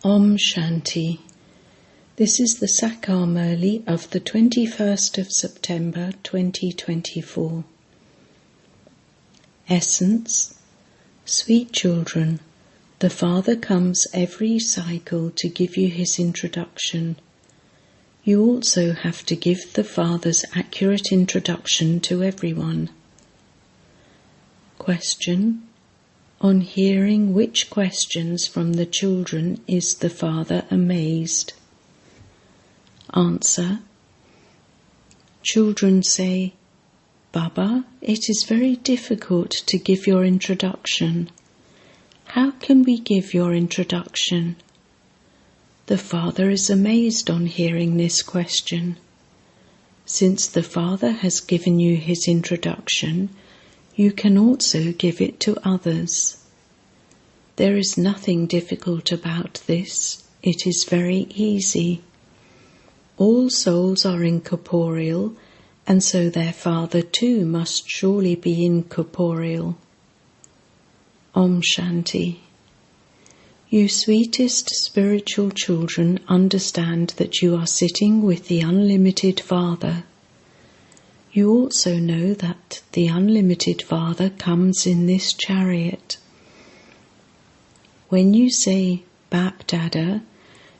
Om Shanti. This is the Sakar Murli of the 21st of September 2024. Essence. Sweet children, the Father comes every cycle to give you his introduction. You also have to give the Father's accurate introduction to everyone. Question. On hearing which questions from the children is the Father amazed? Answer. Children say, Baba, it is very difficult to give your introduction. How can we give your introduction? The Father is amazed on hearing this question. Since the Father has given you his introduction, you can also give it to others. There is nothing difficult about this. It is very easy. All souls are incorporeal, and so their Father too must surely be incorporeal. Om Shanti. You sweetest spiritual children understand that you are sitting with the unlimited Father. You also know that the unlimited Father comes in this chariot. When you say BapDada,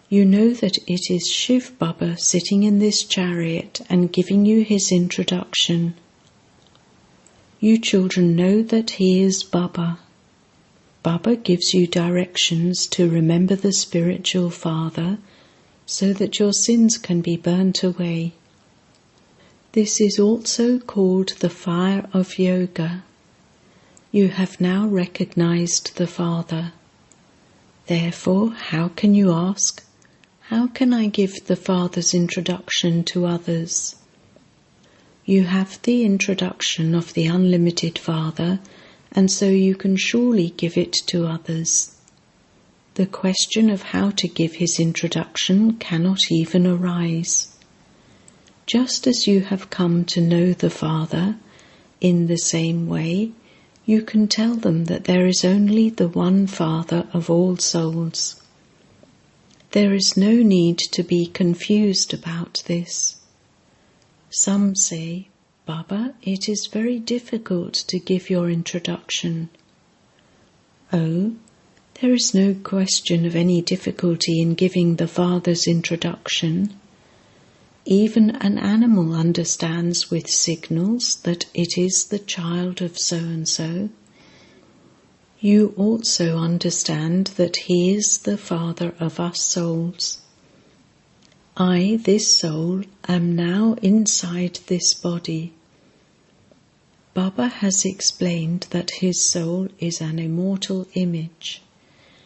you know that it is shivbaba sitting in this chariot and giving you his introduction. You children know that he is Baba. Baba gives you directions to remember the spiritual Father so that your sins can be burnt away. This is also called the fire of yoga. You have now recognized the Father. Therefore, how can you ask, how can I give the Father's introduction to others? You have the introduction of the unlimited Father, and so you can surely give it to others. The question of how to give his introduction cannot even arise. Just as you have come to know the Father, in the same way, you can tell them that there is only the one Father of all souls. There is no need to be confused about this. Some say, Baba, it is very difficult to give your introduction. Oh, there is no question of any difficulty in giving the Father's introduction. Even an animal understands with signals that it is the child of so-and-so. You also understand that he is the Father of us souls. I, this soul, am now inside this body. Baba has explained that his soul is an immortal image.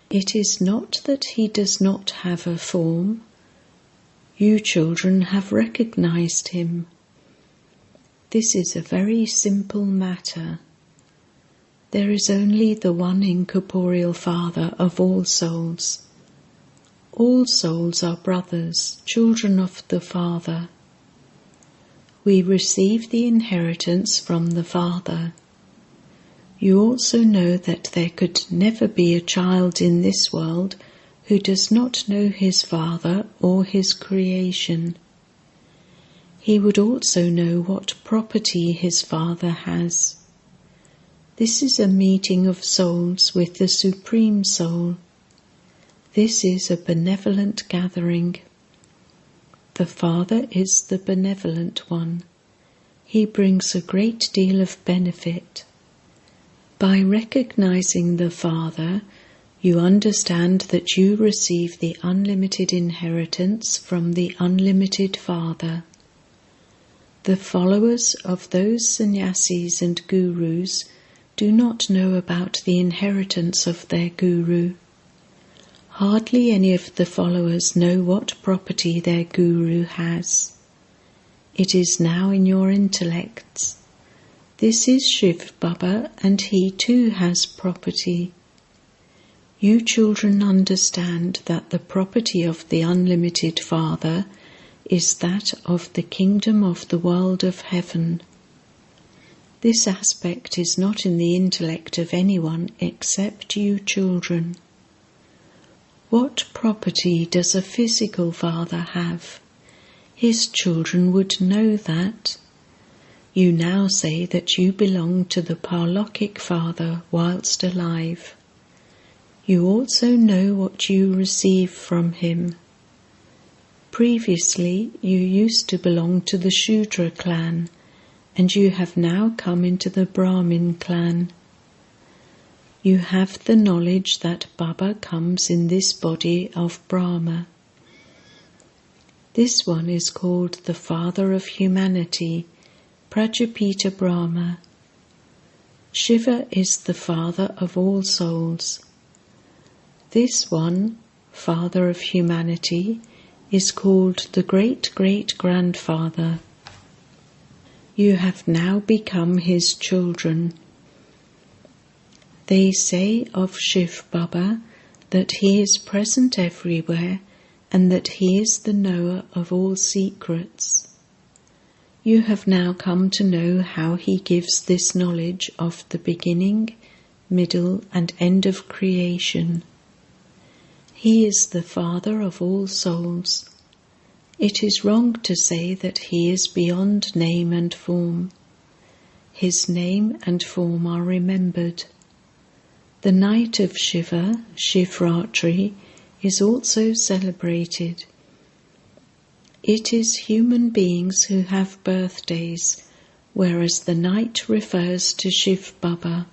It is not that he does not have a form. You children have recognized him. This is a very simple matter. There is only the one incorporeal Father of all souls. All souls are brothers, children of the Father. We receive the inheritance from the Father. You also know that there could never be a child in this world who does not know his Father or his creation. He would also know what property his Father has. This is a meeting of souls with the Supreme Soul. This is a benevolent gathering. The Father is the benevolent one. He brings a great deal of benefit. By recognizing the Father, you understand that you receive the unlimited inheritance from the unlimited Father. The followers of those sannyasis and gurus do not know about the inheritance of their guru. Hardly any of the followers know what property their guru has. It is now in your intellects. This is shivbaba, and he too has property. You children understand that the property of the unlimited Father is that of the kingdom of the world of heaven. This aspect is not in the intellect of anyone except you children. What property does a physical father have? His children would know that. You now say that you belong to the Parlokic Father whilst alive. You also know what you receive from him. Previously, you used to belong to the Shudra clan, and you have now come into the Brahmin clan. You have the knowledge that Baba comes in this body of Brahma. This one is called the Father of Humanity, Prajapita Brahma. Shiva is the Father of all souls. This one, Father of Humanity, is called the Great-Great-Grandfather. You have now become his children. They say of shivbaba that he is present everywhere and that he is the knower of all secrets. You have now come to know how he gives this knowledge of the beginning, middle, and end of creation. He is the Father of all souls. It is wrong to say that he is beyond name and form. His name and form are remembered. The night of Shiva, Shivratri, is also celebrated. It is human beings who have birthdays, whereas the night refers to shivbaba.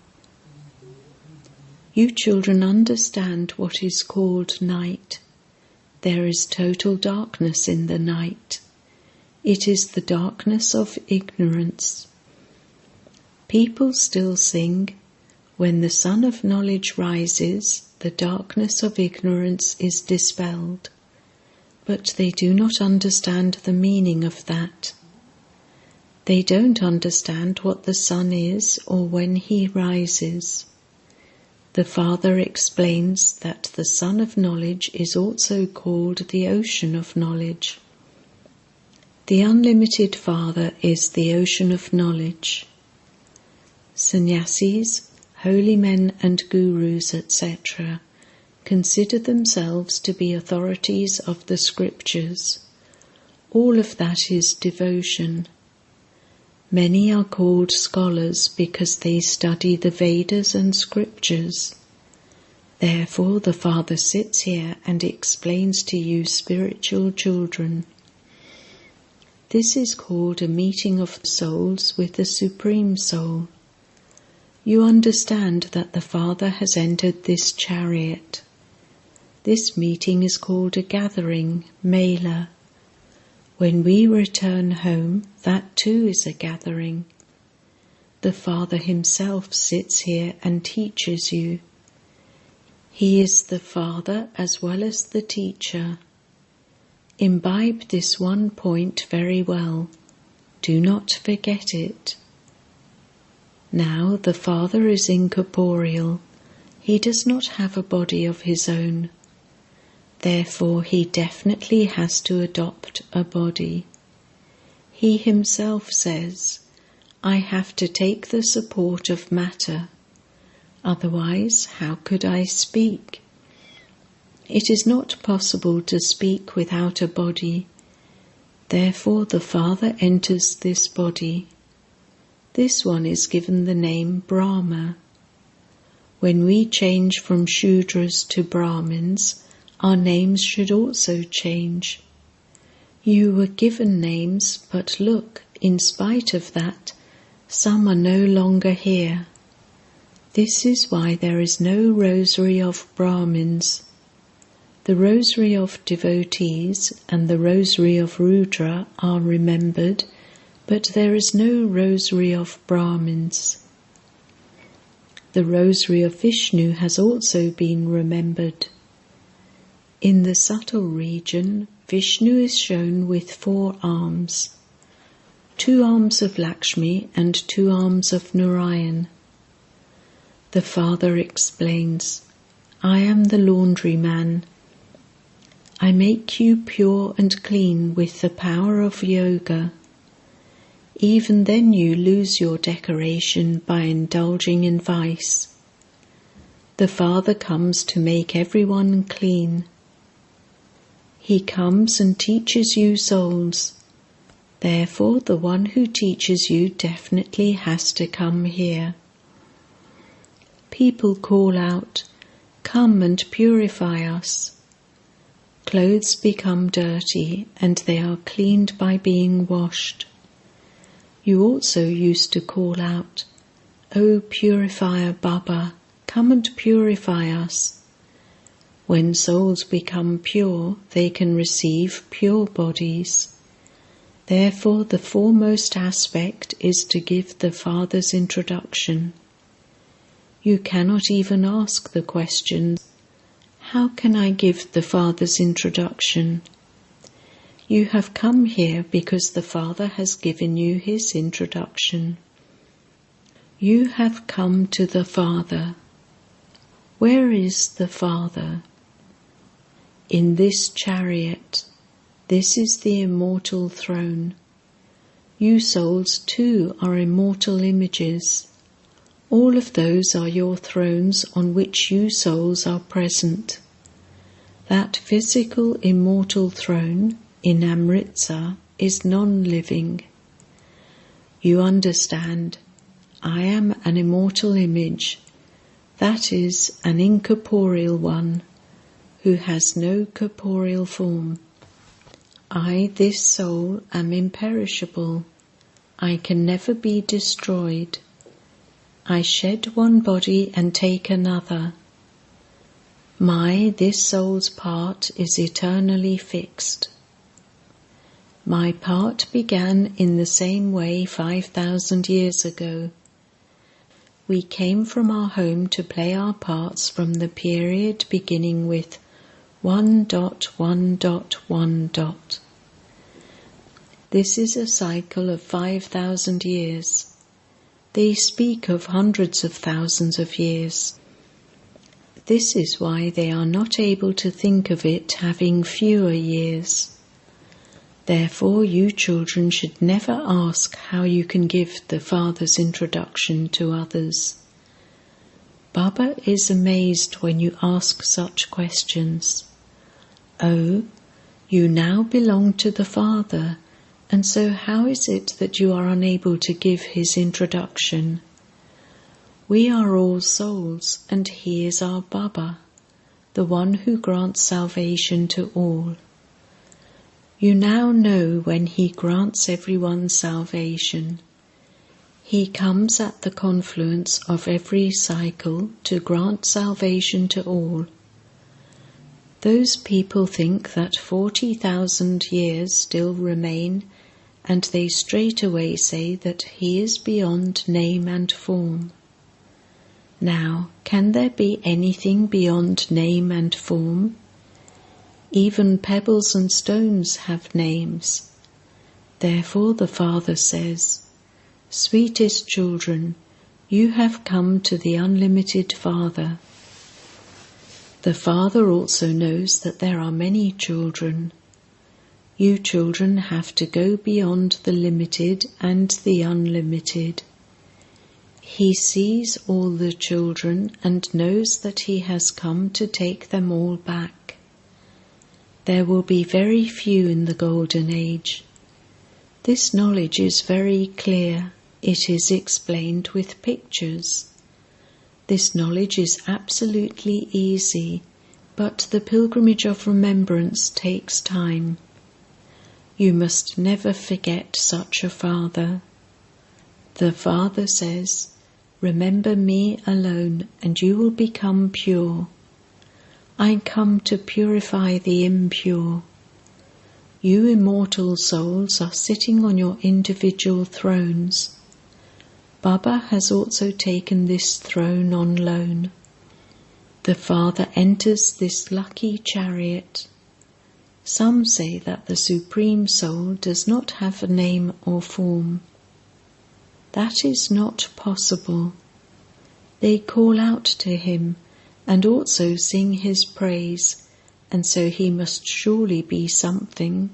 You children understand what is called night. There is total darkness in the night. It is the darkness of ignorance. People still sing, "When the sun of knowledge rises, the darkness of ignorance is dispelled." But they do not understand the meaning of that. They don't understand what the sun is or when he rises. The Father explains that the Sun of Knowledge is also called the Ocean of Knowledge. The Unlimited Father is the Ocean of Knowledge. Sannyasis, holy men and gurus, etc., consider themselves to be authorities of the scriptures. All of that is devotion. Many are called scholars because they study the Vedas and scriptures. Therefore the Father sits here and explains to you spiritual children. This is called a meeting of souls with the Supreme Soul. You understand that the Father has entered this chariot. This meeting is called a gathering, Mela. When we return home, that too is a gathering. The Father himself sits here and teaches you. He is the Father as well as the teacher. Imbibe this one point very well. Do not forget it. Now the Father is incorporeal. He does not have a body of his own. Therefore he definitely has to adopt a body. He himself says, "I have to take the support of matter. Otherwise, how could I speak?" It is not possible to speak without a body. Therefore the Father enters this body. This one is given the name Brahma. When we change from Shudras to Brahmins, our names should also change. You were given names, but look, in spite of that, some are no longer here. This is why there is no rosary of Brahmins. The rosary of devotees and the rosary of Rudra are remembered, but there is no rosary of Brahmins. The rosary of Vishnu has also been remembered. In the subtle region, Vishnu is shown with 4 arms, 2 arms of Lakshmi and 2 arms of Narayan. The Father explains, "I am the laundryman. I make you pure and clean with the power of yoga. Even then you lose your decoration by indulging in vice. The Father comes to make everyone clean. He comes and teaches you souls. Therefore, the one who teaches you definitely has to come here. People call out, "Come and purify us." Clothes become dirty and they are cleaned by being washed. You also used to call out, "O Purifier Baba, come and purify us." When souls become pure, they can receive pure bodies. Therefore, the foremost aspect is to give the Father's introduction. You cannot even ask the question, "How can I give the Father's introduction?" You have come here because the Father has given you his introduction. You have come to the Father. Where is the Father? In this chariot. This is the immortal throne. You souls too are immortal images. All of those are your thrones on which you souls are present. That physical immortal throne in Amritsar is non-living. You understand, I am an immortal image, that is, an incorporeal one, who has no corporeal form. I, this soul, am imperishable. I can never be destroyed. I shed one body and take another. My, this soul's part is eternally fixed. My part began in the same way 5,000 years ago. We came from our home to play our parts from the period beginning with 1.1.1. This is a cycle of 5,000 years. They speak of hundreds of thousands of years. This is why they are not able to think of it having fewer years. Therefore, you children should never ask how you can give the Father's introduction to others. Baba is amazed when you ask such questions. Oh, you now belong to the Father, and so how is it that you are unable to give his introduction? We are all souls, and he is our Baba, the one who grants salvation to all. You now know when he grants everyone salvation. He comes at the confluence of every cycle to grant salvation to all. Those people think that 40,000 years still remain, and they straightway say that he is beyond name and form. Now, can there be anything beyond name and form? Even pebbles and stones have names. Therefore the Father says, "Sweetest children, you have come to the unlimited Father." The Father also knows that there are many children. You children have to go beyond the limited and the unlimited. He sees all the children and knows that he has come to take them all back. There will be very few in the Golden Age. This knowledge is very clear. It is explained with pictures. This knowledge is absolutely easy, but the pilgrimage of remembrance takes time. You must never forget such a Father. The Father says, "Remember me alone, and you will become pure. I come to purify the impure." You immortal souls are sitting on your individual thrones. Baba has also taken this throne on loan. The Father enters this lucky chariot. Some say that the Supreme Soul does not have a name or form. That is not possible. They call out to him and also sing his praise, and so he must surely be something.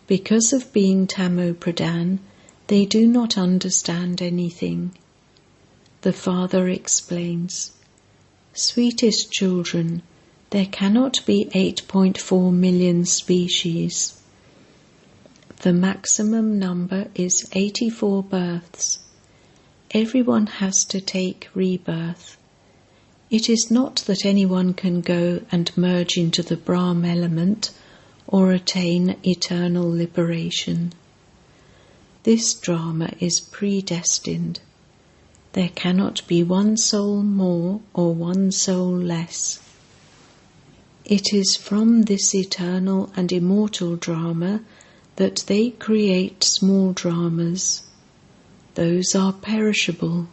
Because of being Tamo Pradhan, they do not understand anything. The Father explains, Sweetest children, there cannot be 8.4 million species. The maximum number is 84 births. Everyone has to take rebirth. It is not that anyone can go and merge into the Brahma element or attain eternal liberation. This drama is predestined. There cannot be one soul more or one soul less. It is from this eternal and immortal drama that they create small dramas. Those are perishable.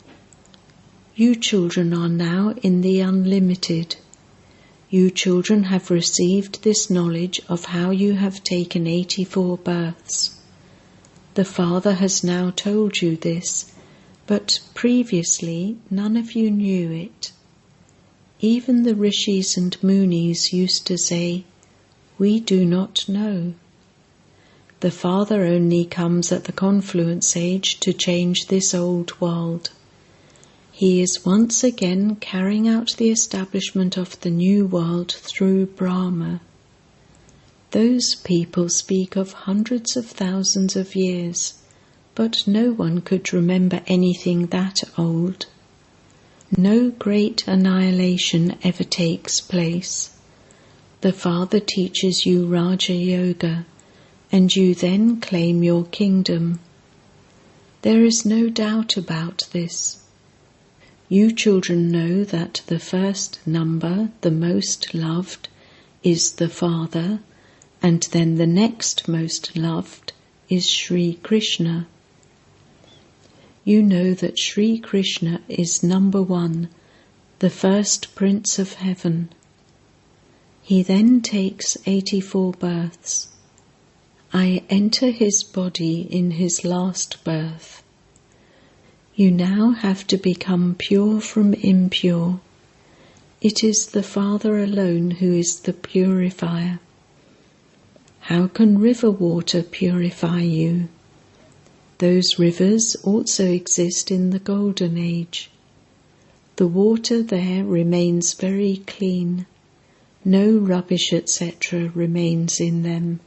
You children are now in the unlimited. You children have received this knowledge of how you have taken 84 births. The Father has now told you this, but previously none of you knew it. Even the rishis and munis used to say, "We do not know." The Father only comes at the confluence age to change this old world. He is once again carrying out the establishment of the new world through Brahma. Those people speak of hundreds of thousands of years, but no one could remember anything that old. No great annihilation ever takes place. The Father teaches you Raja Yoga, and you then claim your kingdom. There is no doubt about this. You children know that the first number, the most loved, is the Father, and then the next most loved is Sri Krishna. You know that Sri Krishna is number one, the first Prince of Heaven. He then takes 84 births. I enter his body in his last birth. You now have to become pure from impure. It is the Father alone who is the purifier. How can river water purify you? Those rivers also exist in the Golden Age. The water there remains very clean. No rubbish, etc. remains in them.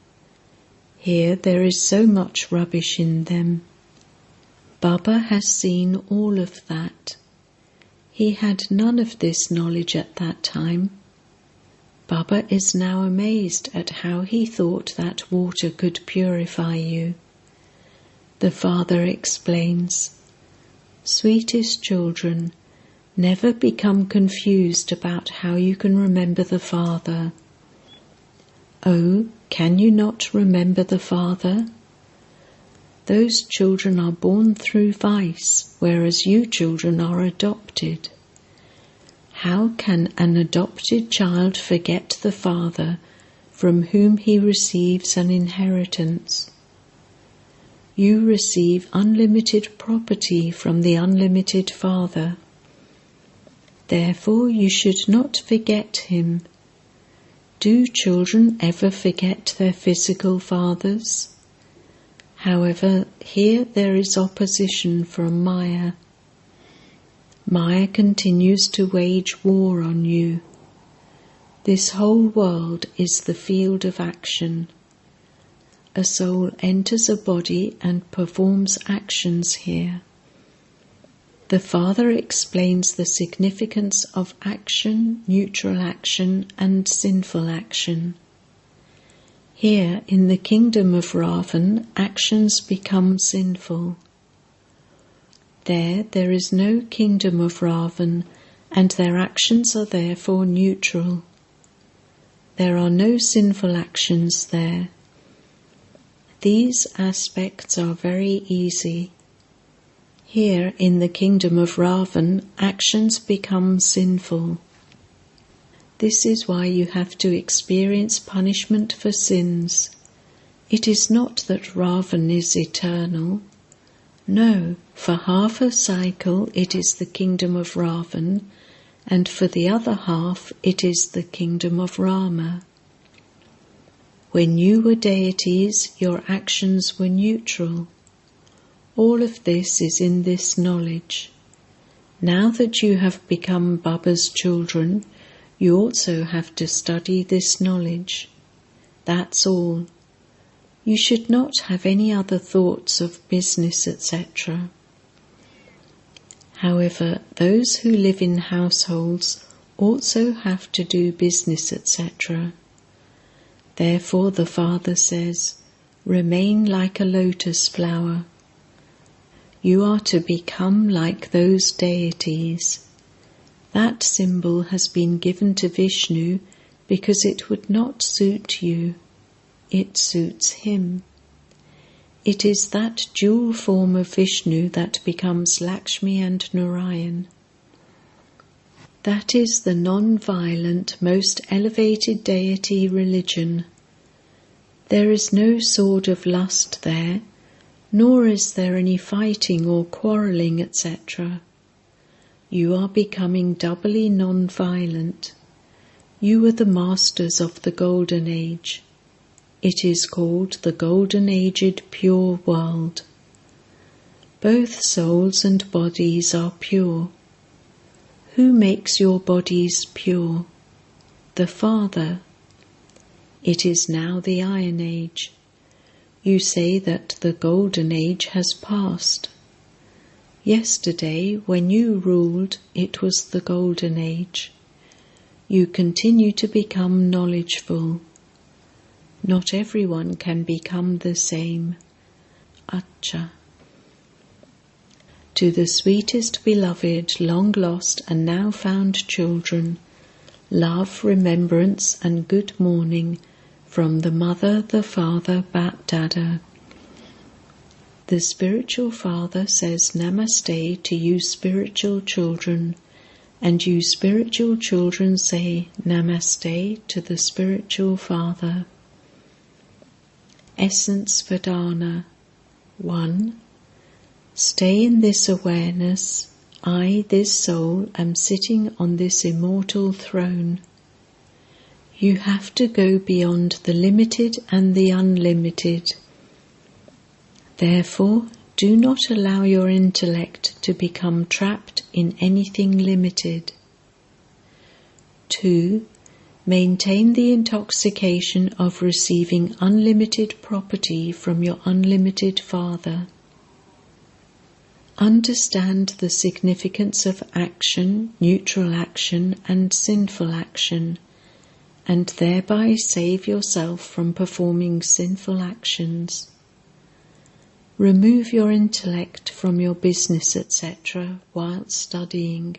Here there is so much rubbish in them. Baba has seen all of that. He had none of this knowledge at that time. Baba is now amazed at how he thought that water could purify you. The Father explains, "Sweetest children, never become confused about how you can remember the Father. Oh, can you not remember the Father? Those children are born through vice, whereas you children are adopted. How can an adopted child forget the Father from whom he receives an inheritance? You receive unlimited property from the unlimited Father. Therefore you should not forget him. Do children ever forget their physical fathers? However, here there is opposition from Maya. Maya continues to wage war on you. This whole world is the field of action. A soul enters a body and performs actions here. The Father explains the significance of action, neutral action, and sinful action. Here, in the kingdom of Ravan, actions become sinful. There is no kingdom of Ravan, and their actions are therefore neutral. There are no sinful actions there. These aspects are very easy. Here, in the kingdom of Ravan, actions become sinful. This is why you have to experience punishment for sins. It is not that Ravan is eternal. No, for half a cycle it is the kingdom of Ravan, and for the other half it is the kingdom of Rama. When you were deities, your actions were neutral. All of this is in this knowledge. Now that you have become Baba's children, you also have to study this knowledge. That's all. You should not have any other thoughts of business, etc. However, those who live in households also have to do business, etc. Therefore the Father says, remain like a lotus flower. You are to become like those deities. That symbol has been given to Vishnu because it would not suit you. It suits him. It is that dual form of Vishnu that becomes Lakshmi and Narayan. That is the non-violent, most elevated deity religion. There is no sword of lust there, nor is there any fighting or quarrelling, etc. You are becoming doubly non-violent. You are the masters of the Golden Age. It is called the Golden-Aged Pure World. Both souls and bodies are pure. Who makes your bodies pure? The Father. It is now the Iron Age. You say that the Golden Age has passed. Yesterday, when you ruled, it was the Golden Age. You continue to become knowledgeful. Not everyone can become the same. Acha. To the sweetest beloved, long lost and now found children, love, remembrance and good morning from the Mother, the Father, BapDada. The spiritual Father says Namaste to you spiritual children, and you spiritual children say Namaste to the spiritual Father. Essence Vedana 1. Stay in this awareness. I, this soul, am sitting on this immortal throne. You have to go beyond the limited and the unlimited. Therefore, do not allow your intellect to become trapped in anything limited. 2. Maintain the intoxication of receiving unlimited property from your unlimited Father. Understand the significance of action, neutral action, and sinful action, and thereby save yourself from performing sinful actions. Remove your intellect from your business, etc., while studying.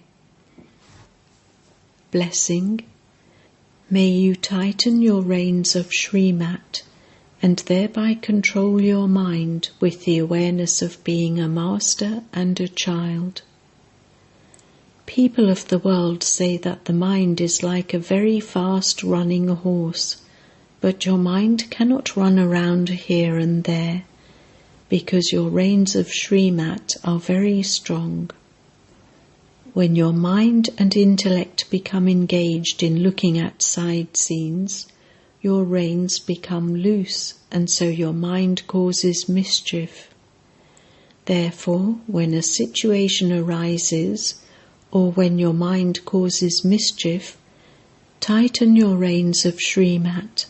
Blessing. May you tighten your reins of Srimat and thereby control your mind with the awareness of being a master and a child. People of the world say that the mind is like a very fast-running horse, but your mind cannot run around here and there, because your reins of Srimat are very strong. When your mind and intellect become engaged in looking at side scenes, your reins become loose, and so your mind causes mischief. Therefore, when a situation arises, or when your mind causes mischief, tighten your reins of Srimat,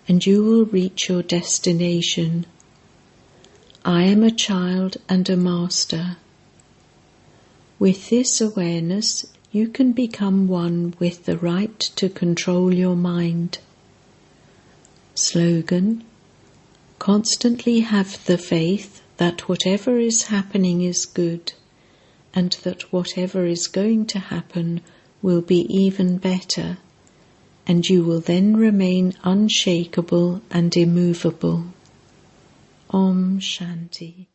and you will reach your destination. I am a child and a master. With this awareness, you can become one with the right to control your mind. Slogan: constantly have the faith that whatever is happening is good, and that whatever is going to happen will be even better, and you will then remain unshakable and immovable. Om Shanti.